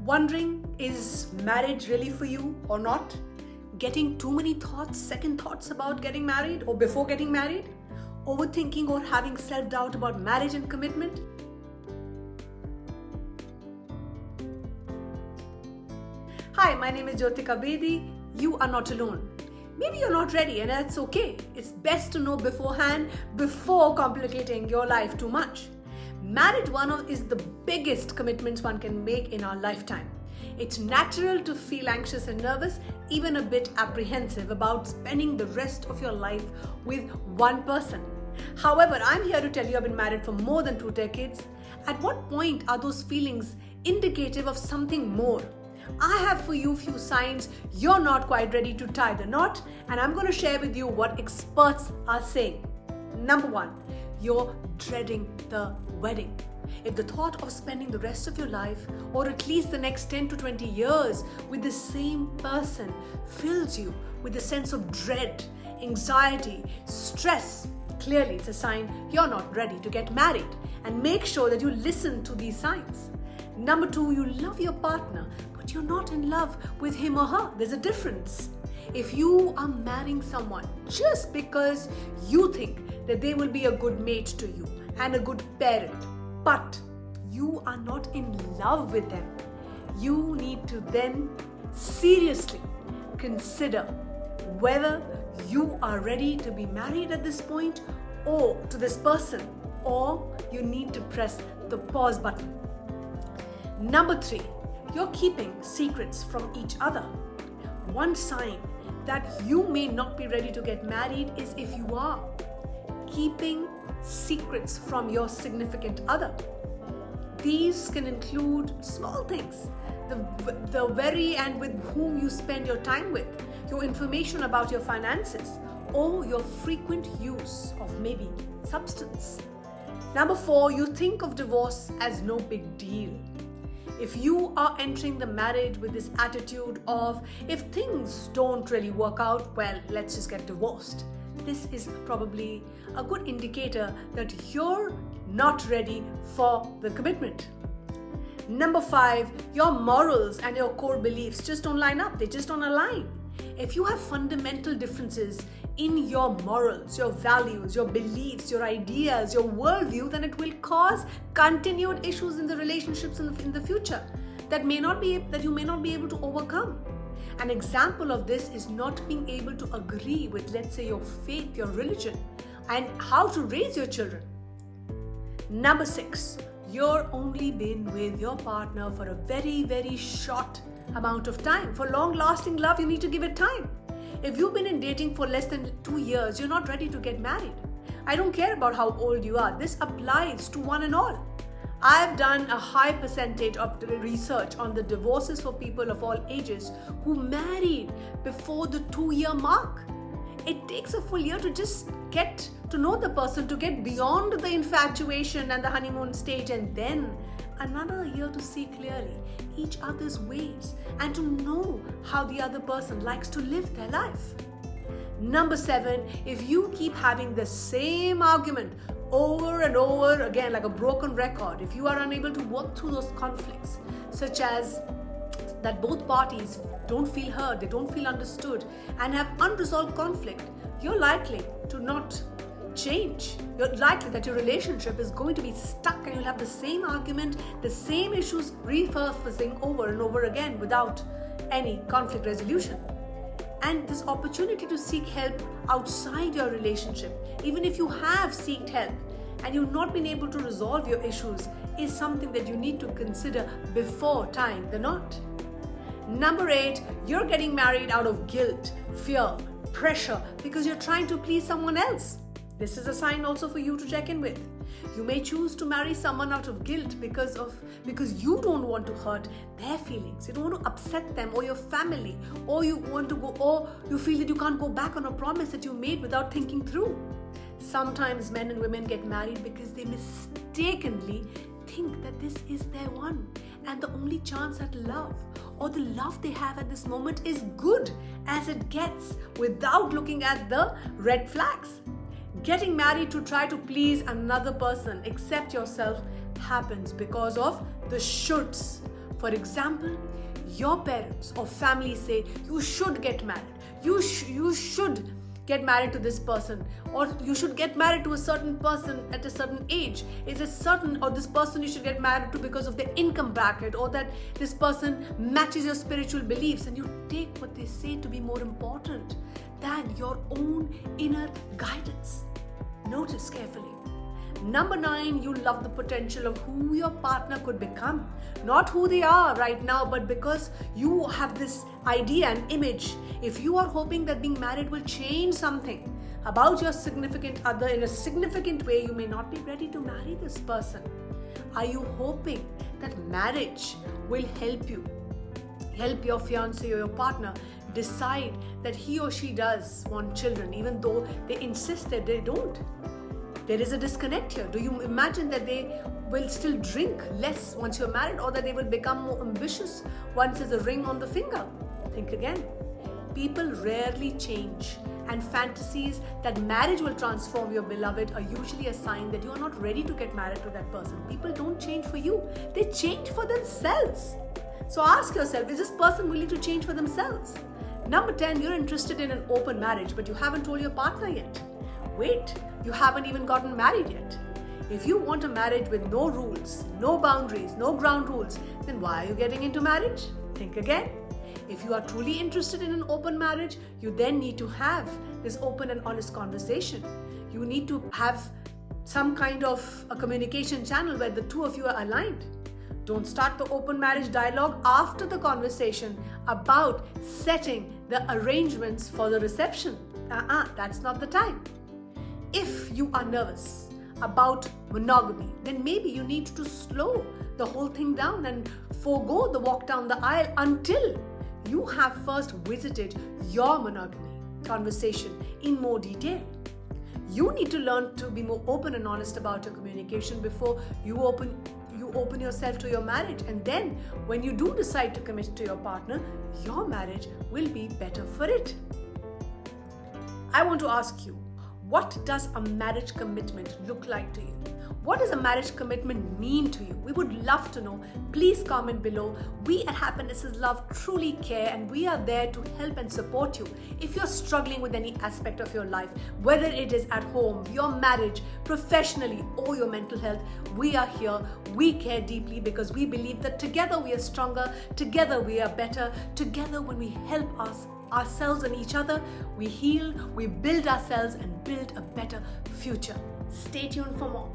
Wondering, is marriage really for you or not? Getting too many thoughts, second thoughts about getting married or before getting married? Overthinking or having self-doubt about marriage and commitment? Hi, my name is Jyotika Bedi. You are not alone. Maybe you're not ready, and that's okay. It's best to know beforehand before complicating your life too much. Marriage is the biggest commitments one can make in our lifetime. It's natural to feel anxious and nervous, even a bit apprehensive about spending the rest of your life with one person. However, I'm here to tell you I've been married for more than 2 decades. At what point are those feelings indicative of something more? I have for you few signs you're not quite ready to tie the knot, and I'm going to share with you what experts are saying. Number 1, you're dreading the wedding. If the thought of spending the rest of your life, or at least the next 10 to 20 years with the same person, fills you with a sense of dread, anxiety, stress, clearly it's a sign you're not ready to get married, and make sure that you listen to these signs. Number 2, you love your partner, but you're not in love with him or her. There's a difference. If you are marrying someone just because you think that they will be a good mate to you and a good parent, but you are not in love with them, you need to then seriously consider whether you are ready to be married at this point or to this person, or you need to press the pause button. Number 3, you're keeping secrets from each other. One sign that you may not be ready to get married is if you are keeping secrets from your significant other. These can include small things, the very and with whom you spend your time with, your information about your finances, or your frequent use of maybe substance. Number 4, you think of divorce as no big deal. If you are entering the marriage with this attitude of, if things don't really work out, well, let's just get divorced, this is probably a good indicator that you're not ready for the commitment. Number 5, your morals and your core beliefs just don't line up. They just don't align. If you have fundamental differences in your morals, your values, your beliefs, your ideas, your worldview, then it will cause continued issues in the relationships in the future that you may not be able to overcome. An example of this is not being able to agree with, let's say, your faith, your religion, and how to raise your children. Number 6, you're only been with your partner for a very, very short amount of time. For long-lasting love, you need to give it time. If you've been in dating for less than 2 years, you're not ready to get married. I don't care about how old you are. This applies to one and all. I've done a high percentage of the research on the divorces for people of all ages who married before the 2-year mark. It takes a full year to just get to know the person, to get beyond the infatuation and the honeymoon stage, and then another year to see clearly each other's ways and to know how the other person likes to live their life. Number 7, if you keep having the same argument over and over again like a broken record, if you are unable to work through those conflicts, such as that both parties don't feel heard, they don't feel understood, and have unresolved conflict, you're likely to not change. You're likely that your relationship is going to be stuck, and you'll have the same argument, the same issues resurfacing over and over again without any conflict resolution. And this opportunity to seek help outside your relationship, even if you have sought help and you've not been able to resolve your issues, is something that you need to consider before tying the knot. Number 8, you're getting married out of guilt, fear, pressure, because you're trying to please someone else. This is a sign also for you to check in with. You may choose to marry someone out of guilt because you don't want to hurt their feelings. You don't want to upset them or your family, or you feel that you can't go back on a promise that you made without thinking through. Sometimes men and women get married because they mistakenly think that this is their one and the only chance at love, or the love they have at this moment is good as it gets, without looking at the red flags. Getting married to try to please another person except yourself happens because of the shoulds. For example, your parents or family say you should get married. You should get married to this person, or you should get married to a certain person at a certain age. Is a certain, or this person you should get married to because of their income bracket, or that this person matches your spiritual beliefs, and you take what they say to be more important than your own inner guidance. Notice carefully. Number 9, you love the potential of who your partner could become. Not who they are right now, but because you have this idea and image. If you are hoping that being married will change something about your significant other in a significant way, you may not be ready to marry this person. Are you hoping that marriage will help your fiancé or your partner decide that he or she does want children, even though they insist that they don't? There is a disconnect here. Do you imagine that they will still drink less once you're married, or that they will become more ambitious once there's a ring on the finger? Think again. People rarely change, and fantasies that marriage will transform your beloved are usually a sign that you are not ready to get married to that person. People don't change for you, they change for themselves. So ask yourself, is this person willing to change for themselves? Number 10, you're interested in an open marriage, but you haven't told your partner yet. Wait, you haven't even gotten married yet. If you want a marriage with no rules, no boundaries, no ground rules, then why are you getting into marriage? Think again. If you are truly interested in an open marriage, you then need to have this open and honest conversation. You need to have some kind of a communication channel where the two of you are aligned. Don't start the open marriage dialogue after the conversation about setting the arrangements for the reception. That's not the time. If you are nervous about monogamy, then maybe you need to slow the whole thing down and forego the walk down the aisle until you have first visited your monogamy conversation in more detail. You need to learn to be more open and honest about your communication before you open yourself to your marriage. And then when you do decide to commit to your partner, your marriage will be better for it. I want to ask you, what does a marriage commitment look like to you? What does a marriage commitment mean to you? We would love to know. Please comment below. We at Happiness is Love truly care, and we are there to help and support you. If you're struggling with any aspect of your life, whether it is at home, your marriage, professionally, or your mental health, we are here. We care deeply because we believe that together we are stronger, together we are better, together when we help ourselves and each other, we heal, we build ourselves and build a better future. Stay tuned for more.